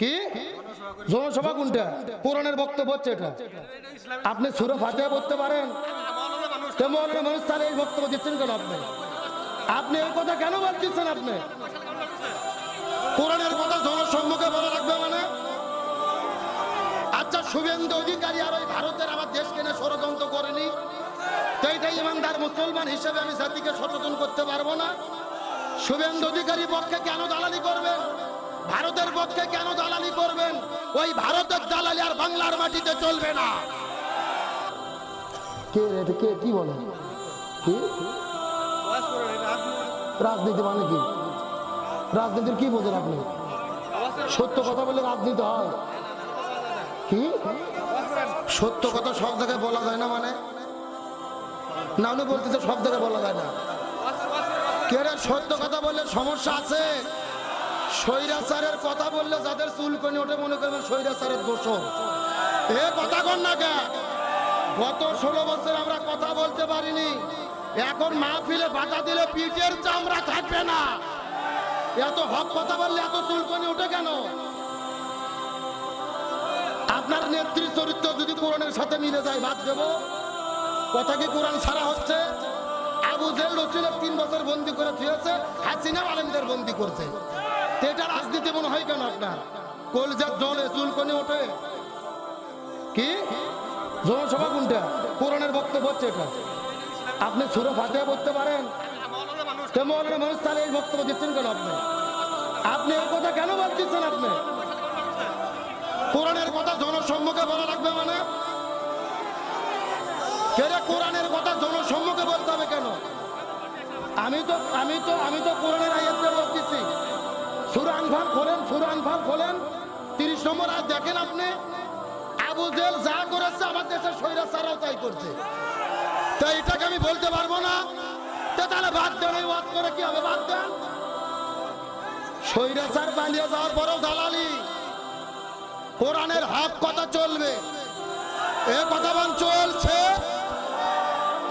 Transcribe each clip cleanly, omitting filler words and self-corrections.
কি জনসভা কোনটা? কোরআনের বক্তব্য হচ্ছে এটা। আপনি সূরা ফাতিহা পড়তে পারেন? তেমন মানুষ তাহলে এই বক্তব্য দিচ্ছেন কেন? আপনি এই কথা কেন বলতেছেন? আপনি কোরআনের কথা জনসম্মুখে বলা লাগবে মানে? আচ্ছা, শুভেন্দু অধিকারী আর ওই ভারতের আমার দেশকে নিয়ে ষড়যন্ত্র করেনি তো এইটাই ইমানদার মুসলমান হিসেবে আমি জাতিকে সচেতন করতে পারবো না? শুভেন্দু অধিকারী পক্ষে কেন দালালি করবেন? ভারতের পক্ষে কেন দালালি করবেন? ওই ভারতের দালালি আর বাংলার মাটিতে চলবে না। কে কে কি বলে? কি রাজনীতি মানে কি? রাজনীতির কি বোঝেন আপনি? সত্য কথা বলে রাজনীতি হয়? কি সত্য কথা সব জায়গায় বলা যায় না মানে? না, উনি বলতেছে সব জায়গায় বলা যায় না। কে রে, সত্য কথা বললে সমস্যা আছে? স্বৈরাচারের কথা বললে যাদের চুলকনি ওঠে মনে করবেন স্বৈরাচারের দোষ। এ কথা কন না কে? গত 16 বছর আমরা কথা বলতে পারিনি, এখন মাহফিলে বাধা দিলে পিঠের চামড়া থাকবে না। এত হক কথা বললে এত চুলকনি ওঠে কেন? আপনার নেত্রী চরিত্র যদি কোরআনের সাথে মিলে যায় বাদ দেব? কথা কি কোরআন ছাড়া হচ্ছে? আবু জেল রসুলের 3 বছর বন্দি করে দিয়েছে, হাসিনা আলেমদের বন্দি করছে। এটা রাজনীতি মনে হয় কেন আপনার? কলজার জলে চুলকনি ওঠে? কি জনসভা কোনটা? কোরআনের বক্তব্য হচ্ছে এটা। আপনি সূরা ফাতিহা পড়তে পারেন? তেমন মানুষ তাহলে এই বক্তব্য দিচ্ছেন কেন? আপনি এই কথা কেন বলতেছেন? আপনি কোরআনের কথা জনসম্মুখে বলা লাগবে মানে? কেরে কোরআনের কথা জনসম্মুখে বলতে হবে কেন? আমি তো কোরআনের আয়াতটা বলতেছি। সূরা আনফাল খোলেন, সূরা আনফাল খোলেন, 30 নম্বর আয়াত দেখেন আপনি। আবু জেল যা করেছে আমার দেশের স্বৈরাচাররাও তাই করছে। তাই এটাকে আমি বলতে পারবো না? তাহলে বাদ দেন, এই ওয়াজ করে কি হবে? বাদ দেন। স্বৈরাচার পালিয়ে যাওয়ার পরেও দালালি। কোরআনের হক কথা চলবে, এ কথা বল চলছে।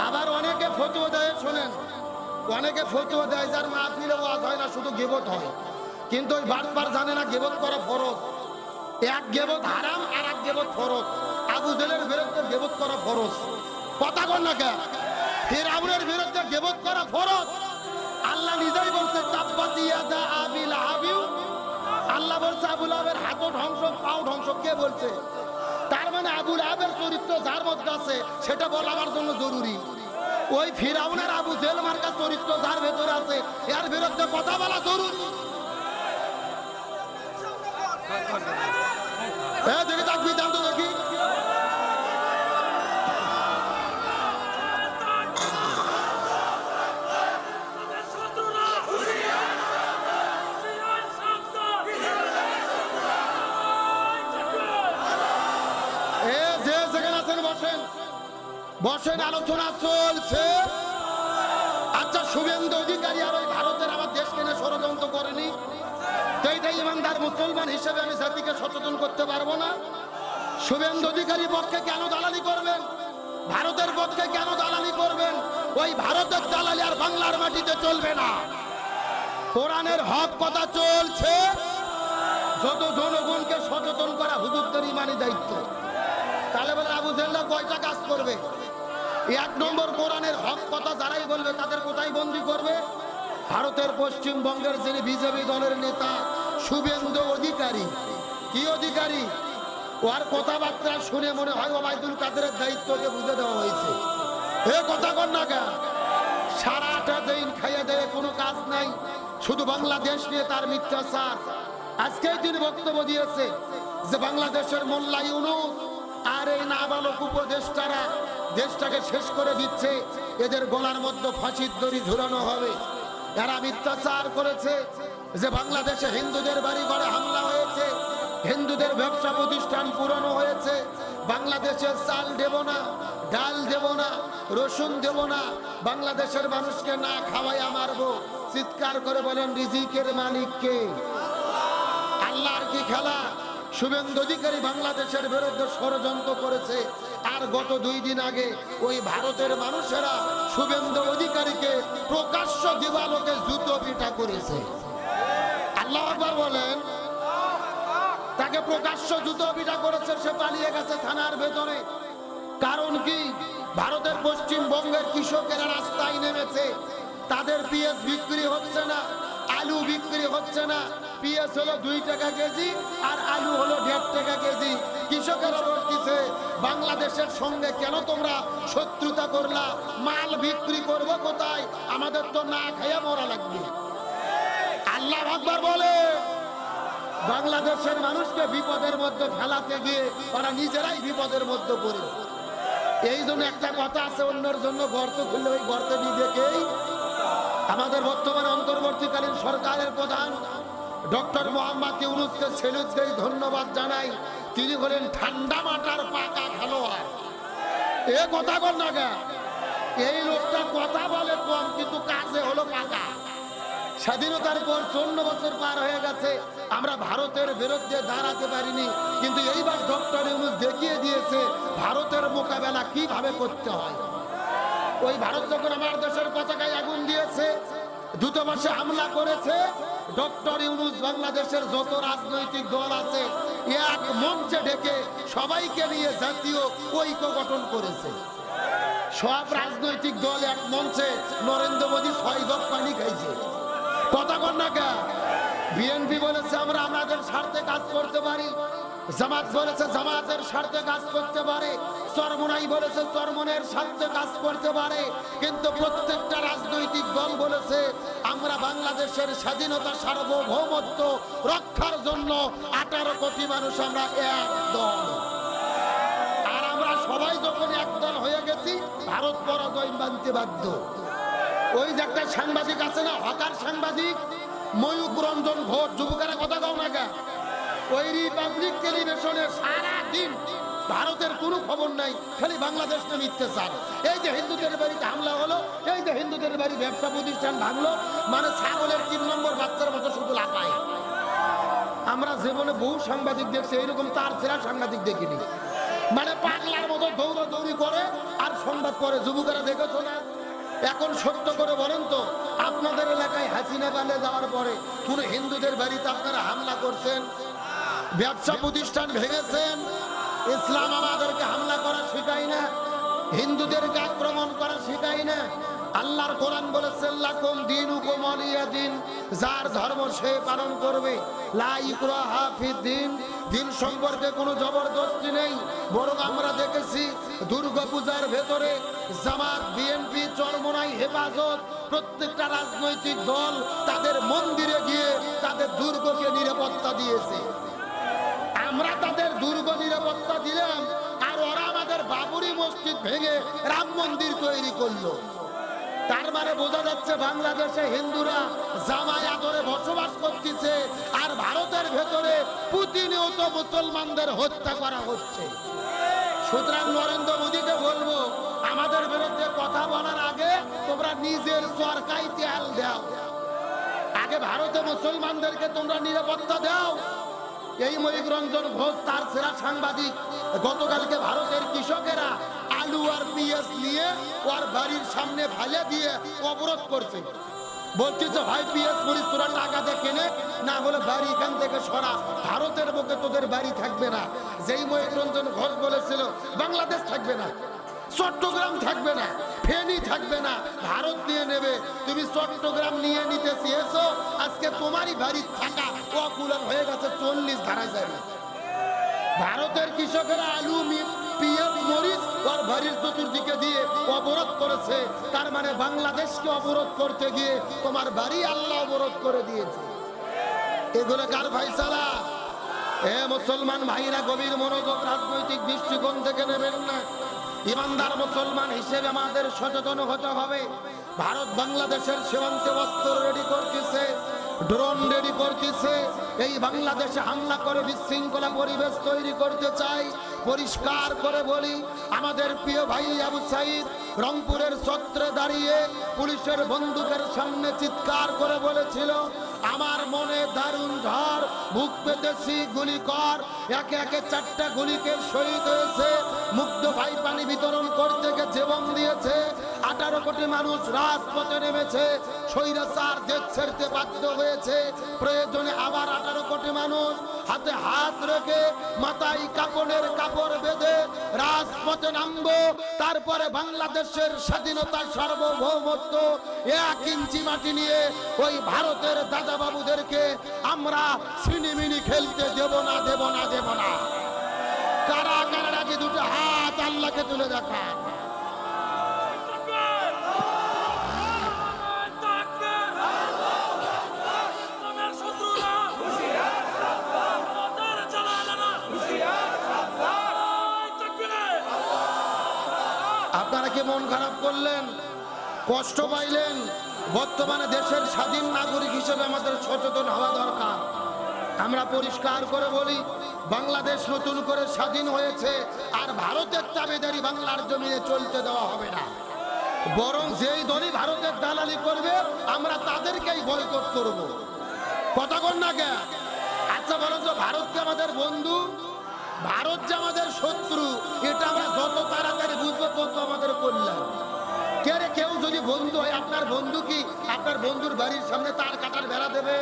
আবার অনেকে ফতোয়া দেয়, শোনেন, অনেকে ফতোয়া দেয় যার মাহফিলে ওয়াজ হয় না, শুধু গীবত হয়। কিন্তু ওই বাটপার জানে না গীবত করা ফরজ। এক গীবত হারাম আর এক গীবত ফরজ। আবু জেলের বিরুদ্ধে গীবত করা ফরজ। কথা কন না কে? ফিরআউনের বিরুদ্ধে গীবত করা ফরজ। আল্লাহ নিজেই বলছে তাব্বাত ইয়াদা আবি লাহাব। আল্লাহ বলছে আবু লাহাবের হাতও ধ্বংস, পাও ধ্বংস। কে বলছে? তার মানে আবু লাহাবের চরিত্র যার মধ্যে আছে সেটা বলার জন্য জরুরি। ওই ফিরআউনের আবু জেল মার্কা চরিত্র যার ভেতরে আছে এর বিরুদ্ধে কথা বলা জরুরি। দেখি তাকবি দাম তো দেখি। বসেন, আলোচনা চলছে। আচ্ছা, শুভেন্দু অধিকারী আর ওই ভারতের আমার দেশকে নিয়ে ষড়যন্ত্র করেনি তো এইটাই ইমানদার মুসলমান হিসেবে আমি জাতিকে সচেতন করতে পারবো না? শুভেন্দু অধিকারী পক্ষে কেন দালালি করবেন? ভারতের পক্ষে কেন দালালি করবেন? ওই ভারতের দালালি আর বাংলার মাটিতে চলবে না। কোরআনের হক কথা চলছে। যত জনগণকে সচেতন করা হুজুরদের ইমানি দায়িত্ব। তাহলে বলে আবু জেল্লা কয়টা কাজ করবে? 1 নম্বর, কোরআনের হক কথা যারাই বলবে তাদের কোথায় বন্দী করবে? ভারতের পশ্চিমবঙ্গের যিনি বিজেপি দলের নেতা শুভেন্দু অধিকারী। কি অধিকারী? ওর কথাবার্তা শুনে মনে হয় ওবায়দুল কাদেরের দায়িত্বকে বুঝে দেওয়া হয়েছে। এ কথা কর না কেন? সারাটা দিন খাইয়ে দেয়, কোনো কাজ নাই, শুধু বাংলাদেশ নিয়ে তার মিথ্যাচার। আজকেই তিনি বক্তব্য দিয়েছে যে বাংলাদেশের মোল্লা ইউনূস আর এই নাবালক উপদেষ্টারা দেশটাকে শেষ করে দিচ্ছে, এদের গলার মধ্যে ফাঁসির দড়ি ঝুলানো হবে। এরা মিথ্যাচার করেছে যে বাংলাদেশে হিন্দুদের বাড়ি ঘরে হামলা হয়েছে, হিন্দুদের ব্যবসা প্রতিষ্ঠান পুরানো হয়েছে, বাংলাদেশে চাল দেব না, ডাল দেব না, রসুন দেব না, বাংলাদেশের মানুষকে না খাওয়াইয়া মারবো। চিৎকার করে বলেন রিজিকের মালিক কে? আল্লাহর কি খেলা? শুভেন্দু অধিকারী বাংলাদেশের বিরুদ্ধে ষড়যন্ত্র করেছে, আর গত 2 দিন আগে ওই ভারতের মানুষেরা শুভেন্দু অধিকারীকে প্রকাশ্য দিবালোকে জুতো পিটা করেছে। আল্লাহু আকবার বলেন। প্রকাশ্য জুতো পিটা করেছে, সে পালিয়ে গেছে থানার ভেতরে। কারণ কি? ভারতের পশ্চিমবঙ্গের কৃষকেরা রাস্তায় নেমেছে, তাদের পিএস বিক্রি হচ্ছে না, আলু বিক্রি হচ্ছে না। পিএস হলো 2 টাকা কেজি আর আলু হলো 1.5 টাকা কেজি। কৃষকেরা বলতেছে বাংলাদেশের সঙ্গে কেন তোমরা শত্রুতা করলা, মাল বিক্রি করব কোথায়, আমাদের তো না খাইয়া মরা লাগবে। আল্লাহ আকবার বলে। বাংলাদেশের মানুষকে বিপদের মধ্যে ফেলাতে গিয়ে ওরা নিজেরাই বিপদের মধ্যে পড়েছে। এই জন্য একটা কথা আছে, অন্যের জন্য গর্ত খুললে ওই গর্তে নিজেকেই। আমাদের বর্তমান অন্তর্বর্তীকালীন সরকারের প্রধান ডক্টর মোহাম্মদ ইউনূসকে সেলুট দেই, ধন্যবাদ জানাই। তিনি হলেন ঠান্ডা মাথার পাকা খেলোয়াড়। এ কথা বল না গা, এই লোকটা কথা বলে কম কিন্তু কাজে হলো পাকা। স্বাধীনতার পর 54 বছর পার হয়ে গেছে, আমরা ভারতের বিরুদ্ধে দাঁড়াতে পারিনি, কিন্তু এইবার ডক্টর ইউনূস দেখিয়ে দিয়েছে ভারতের মোকাবেলা কিভাবে করতে হয়। ওই ভারত যখন আমার দেশের পতাকায় আগুন দিয়েছে, দূতাবাসে হামলা করেছে, ডক্টর ইউনূস বাংলাদেশের যত রাজনৈতিক দল আছে এক মঞ্চে ডেকে সবাইকে নিয়ে জাতীয় ঐক্য গঠন করেছে। সব রাজনৈতিক দল এক মঞ্চে নরেন্দ্র মোদী 6 গপ পানি খাইছে। কথা বল না কে? বিএনপি বলেছে আমরা আমাদের স্বার্থে কাজ করতে পারি, জামাত বলেছে জামাতের স্বার্থে কাজ করতে পারে, চরমোনাই বলেছে চরমনের স্বার্থে কাজ করতে পারে, কিন্তু প্রত্যেকটা রাজনৈতিক দল বলেছে আমরা বাংলাদেশের স্বাধীনতা সার্বভৌমত্ব রক্ষার জন্য 18 কোটি মানুষ আমরা এক দল। আর আমরা সবাই যখন এক দল হয়ে গেছি, ভারত পরাজয় মানতে বাধ্য। ওই যে একটা সাংবাদিক আছে না, হকার সাংবাদিক ময়ূক রঞ্জন ঘোষ, যুবকেরা কথা কও না কে? ওই রিপাবলিক টেলিভিশনে সারাদিন ভারতের কোনো খবর নাই, খালি বাংলাদেশ নিয়ে মিথ্যে চার। এই যে হিন্দুদের বাড়িতে হামলা হলো, এই যে হিন্দুদের বাড়ি ব্যবসা প্রতিষ্ঠান ভাঙলো, মানে ছাগলের 3 নম্বর বাচ্চার মতো শুধু লাপায়। আমরা জীবনে বহু সাংবাদিক দেখছি, এইরকম তার ছেঁড়া সাংবাদিক দেখিনি। মানে পাগলার মতো দৌড়াদৌড়ি করে আর সংবাদ করে। যুবকেরা দেখেছো না? এখন সত্য করে বলেন তো, আপনাদের এলাকায় হাসিনা পালে যাওয়ার পরে কোন হিন্দুদের বাড়িতে আপনারা হামলা করছেন, ব্যবসা প্রতিষ্ঠান ভেঙেছেন? ইসলাম আমাদেরকে হামলা করা শেখায় না, হিন্দুদেরকে আক্রমণ করা শেখায় না। আল্লাহর কোরআন বলেছে লাকুম দীনুকুম ওয়ালিয়া দিন, যার ধর্ম সে পালন করবে। লা ইকরাহা ফিদ্দিন, দিন সম্পর্কে কোনো জবরদস্তি নেই। বরং আমরা দেখেছি দুর্গাপূজার ভেতরে জামাত, বিএনপি, চরমোনাই, হেফাজত প্রত্যেকটা রাজনৈতিক দল তাদের মন্দিরে গিয়ে তাদের দুর্গকে নিরাপত্তা দিয়েছে। আমরা তাদের দুর্গ নিরাপত্তা দিলাম, আর ওরা আমাদের বাবরি মসজিদ ভেঙে রাম মন্দির তৈরি করলো। তার মানে বোঝা যাচ্ছে বাংলাদেশে হিন্দুরা জামায় আদরে বসবাস করতেছে, আর ভারতের ভেতরে প্রতিনিয়ত মুসলমানদের হত্যা করা হচ্ছে। সুতরাং নরেন্দ্র মোদীকে বলবো, আমাদের বিরুদ্ধে কথা বলার আগে তোমরা নিজের সরকারি তেল দাও, আগে ভারতে মুসলমানদেরকে তোমরা নিরাপত্তা দাও। এই ময়ূক রঞ্জন ঘোষ তার সেরা সাংবাদিক, গতকালকে ভারতের কৃষকেরা আলু আর পিএস নিয়ে ওর বাড়ির সামনে ফেলে দিয়ে অবরোধ করছে। বলতেছে ভাই পিএস মরিচ তোরা টাকাতে কেনে, না হলে বাড়ি এখান থেকে সরা, ভারতের বুকে তোদের বাড়ি থাকবে না। যেই ময়ূক রঞ্জন ঘোষ বলেছিল বাংলাদেশ থাকবে না, চট্টগ্রাম থাকবে না, ফেনী থাকবে না, ভারত নিয়ে নেবে। তুমি চট্টগ্রাম নিয়ে নিতে চেয়েছো, আজকে তোমারই বাড়ি থাকা অকুলার হয়ে গেছে, 40 ধারা যাবে। ভারতের কৃষকেরা আলু, পিএস, মরিচ আর বাড়ির চতুর্দিকে দিয়ে অবরোধ করেছে। তার মানে বাংলাদেশকে অবরোধ করতে গিয়ে তোমার বাড়ি আল্লাহ অবরোধ করে দিয়েছে। এগুলো কার ফায়সালা? এ মুসলমান ভাইরা, গভীর মনোযোগ, রাজনৈতিক দৃষ্টিকোণ থেকে নেবেন না। ইমানদার মুসলমান হিসেবে আমাদের সচেতন হতে হবে। ভারত বাংলাদেশের সীমান্তে অস্ত্র রেডি করতেছে, ড্রোন রেডি করতেছে, এই বাংলাদেশে হামলা করে বিশৃঙ্খলা পরিবেশ তৈরি করতে চাই। পরিষ্কার করে বলি, আমাদের প্রিয় ভাই আবু সাইদ রংপুরের ছত্রে দাঁড়িয়ে পুলিশের বন্দুকের সামনে চিৎকার করে বলেছিল, আমার মনে দারুণ ঝড়, বুক পেতেছি গুলি কর। একে একে 4টা গুলিকে শহীদ হয়েছে। মুগ্ধ ভাই পানি বিতরণ করতে গিয়ে জীবন দিয়েছে। 18 কোটি মানুষ রাজপথে নেমেছে, স্বৈরাচার দেশ ছেড়তে বাধ্য হয়েছে। প্রয়োজনে আবার 18 কোটি মানুষ হাতে হাত রেখে মাথায় কাপড়ের কাপড় বেঁধে রাজপথে নামবো। তারপরে বাংলাদেশের স্বাধীনতা, সার্বভৌমত্ব 1 ইঞ্চি মাটি নিয়ে ওই ভারতের দাদা বাবুদেরকে আমরা ছিনিমিনি খেলতে দেব না, দেব না, দেব না। কারা কারা রাজি? দুটো হাত আল্লাহকে তুলে দেখা। আপনারা কি মন খারাপ করলেন, কষ্ট পাইলেন? বর্তমানে দেশের স্বাধীন নাগরিক হিসেবে আমাদের সচেতন হওয়া দরকার। আমরা পরিষ্কার করে বলি, বাংলাদেশ নতুন করে স্বাধীন হয়েছে, আর ভারতের তাবেদারি বাংলার জমিনে চলতে দেওয়া হবে না। বরং যেই দলই ভারতের দালালি করবে আমরা তাদেরকেই বয়কট করব। কথা কন না কে? আচ্ছা বলো তো, ভারত কি আমাদের বন্ধু? ভারত যে আমাদের শত্রু, এটা আমরা যত তাড়াতাড়ি বুঝবো তত আমাদের কল্যাণ। কেউ যদি বন্ধু হয়, আপনার বন্ধু কি আপনার বন্ধুর বাড়ির সামনে তার কাটার বেড়া দেবে?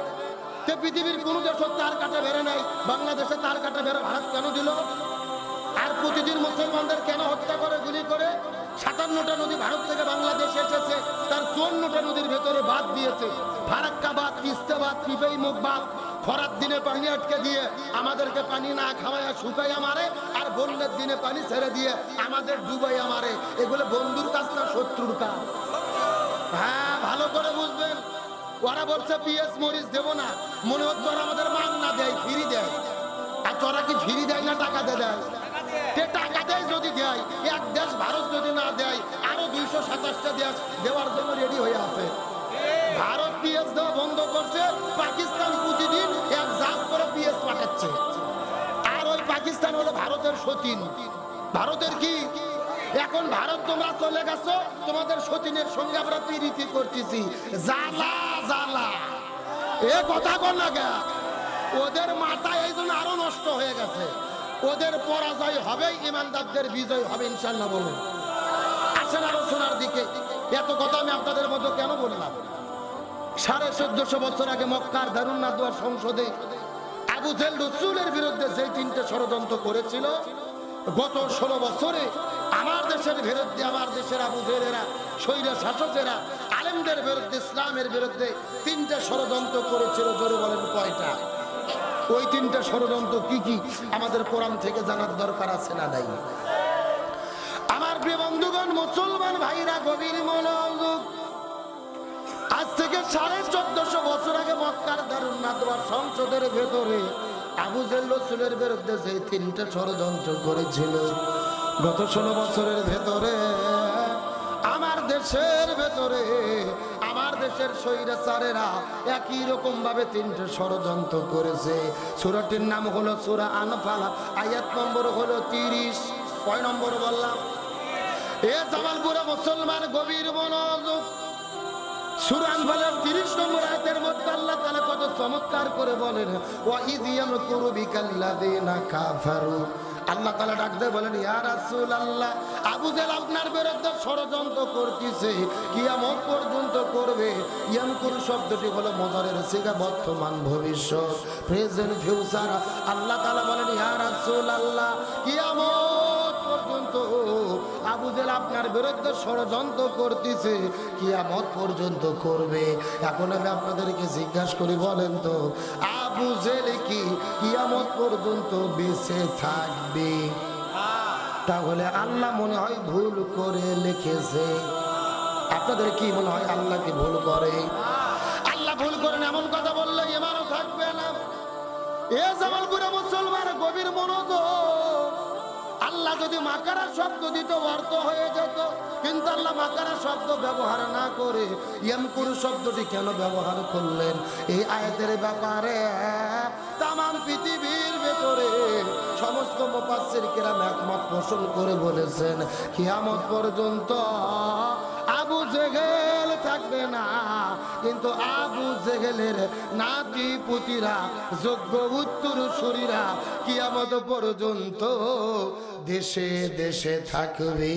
পৃথিবীর কোন দেশের তার কাটা বেড়ে নাই, বাংলাদেশে তার কাটা বেড়া ভারত কেন দিল? আর প্রতিদিন মুসলমানদের কেন হত্যা করে, গুলি করে? 57টা নদী ভারত থেকে বাংলাদেশে এসেছে, তার 54টা নদীর ভেতরে বাঁধ দিয়েছে। ফারাক্কা বাঁধ, তিস্তা বাঁধ, পিপাই মুখ বাঁধ। খরার দিনে পানি আটকে দিয়ে আমাদেরকে পানি না খাওয়াইয়া শুকাইয়া মারে, আর বন্যার দিনে পানি ছেড়ে দিয়ে আমাদের ডুবাইয়া মারে। এগুলো বন্ধুর কাজ না শত্রুর কাজ? হ্যাঁ, ভালো করে বুঝবেন। ওরা বলছে পিএস মরিচ দেব না, মনে হচ্ছে ওরা আমাদের মান না দেয়, ফ্রি দেয়। আর তোরা কি ফ্রি দেয় না টাকা দেয়? টাকা দেয় যদি দেয়, এক দেশ ভারত যদি না দেয়, আরো 227টা দেশ দেওয়ার জন্য রেডি হয়ে আছে। ভারত পিএস দেওয়া বন্ধ করছে, পাকিস্তান প্রতিদিন 1 জাহাজ করে পিএস পাঠাচ্ছে। আর ওই পাকিস্তান হলো ভারতের সতীন। ভারতের কি এখন? ভারত তোমরা চলে গেছো, তোমাদের সতীনের সঙ্গে আমরা প্রীতি করতেছি। জ্বালা জ্বালা, এ কথা কর না কে? ওদের মাথা এই জন্য আরো নষ্ট হয়ে গেছে। ওদের পরাজয় হবে, ইমানদারদের বিজয় হবে ইনশাআল্লাহ। বলুন, আসেন আলোচনার দিকে। এত কথা আমি আপনাদের মধ্যে কেন বললাম? 1450 বছর আগে মক্কার দারুন নাদওয়া সংসদে আবু জেহেল রাসূলের বিরুদ্ধে যে 3টে ষড়যন্ত্র করেছিল, গত 16 বছরে আমার দেশের বিরুদ্ধে, আমার দেশের আবু জেহেলেরা, স্বৈরা শাসকেরা আলেমদের বিরুদ্ধে, ইসলামের বিরুদ্ধে 3টে ষড়যন্ত্র করেছিল। জোরে বলেন কয়টা? ওই 3টে ষড়যন্ত্র কি কি আমাদের কোরআন থেকে জানার দরকার আছে না নাই? আমার প্রিয় বন্ধুগণ, মুসলমান ভাইরা, গভীর মনোযোগ। আজ থেকে 1450 বছর আগে মক্কার দারুন নাদওয়া সংসদের ভেতরে আবু জেহেল রাসূলের বিরুদ্ধে যে 3টে ষড়যন্ত্র করেছিল, গত 16 বছরের ভেতরে আমার দেশের ভেতরে, আমার দেশের স্বৈরাচারেরা একই রকম ভাবে 3টে ষড়যন্ত্র করেছে। সূরাটির নাম হলো সূরা আনফাল, আয়াত নম্বর হলো 30। কয় নম্বর বললাম? এ জামালপুরে মুসলমান, গভীর মনোযোগ। সূরা আনফালের 30 নম্বর আয়াতের মধ্যে আল্লাহ তাআলা কত চমৎকার করে বলেন, ওয়া ইয ইয়ামকুরু বিকাল্লাযিনা কাফারু। আল্লাহ তাআলা ডাক দিয়ে বলেন, ইয়া রাসূলুল্লাহ, আবু জেহেল আপনার বিরুদ্ধে ষড়যন্ত্র করতেছে, কিয়ামত পর্যন্ত করবে। ইয়ামকুরু শব্দটি হলো মুজারের সিগা, বর্তমান ভবিষ্যৎ, প্রেজেন্ট ফিউচার। আল্লাহ তাআলা বলেন, ইয়া রাসূলুল্লাহ, কিয়ামত পর্যন্ত আবু জেহেল আপনার বিরুদ্ধে ষড়যন্ত্র করতেছে, কিয়ামত পর্যন্ত করবে। এখন আমি আপনাদেরকে জিজ্ঞাসা করি, বলেন তো আবু জেহেল কি কিয়ামত পর্যন্ত বেঁচে থাকবে? তাহলে আল্লাহ মনে হয় ভুল করে লিখেছে। আপনাদের কি মনে হয় আল্লাহ কি ভুল করে? আল্লাহ ভুল করেন এমন কথা বললে ইমানও থাকবে না। এ জামালপুরে মুসলমান, গভীর মনোযোগ। আল্লাহ যদি মাকারা শব্দ দিত অর্থ হয়ে যেত, কিন্তু আল্লাহ মাকারা শব্দ ব্যবহার না করে ইয়ামকুরু শব্দটি কেন ব্যবহার করলেন? এই আয়াতের ব্যাপারে তামাম পৃথিবীর ভেতরে সমস্ত মুফাসসির কেরাম একমত পোষণ করে বলেছেন, কিয়ামত পর্যন্ত আবু জেহেল থাকবে না, কিন্তু আবু জেহেলের নাতি পুতিরা, যোগ্য উত্তরসূরিরা কিয়ামত পর্যন্ত দেশে দেশে থাকবে।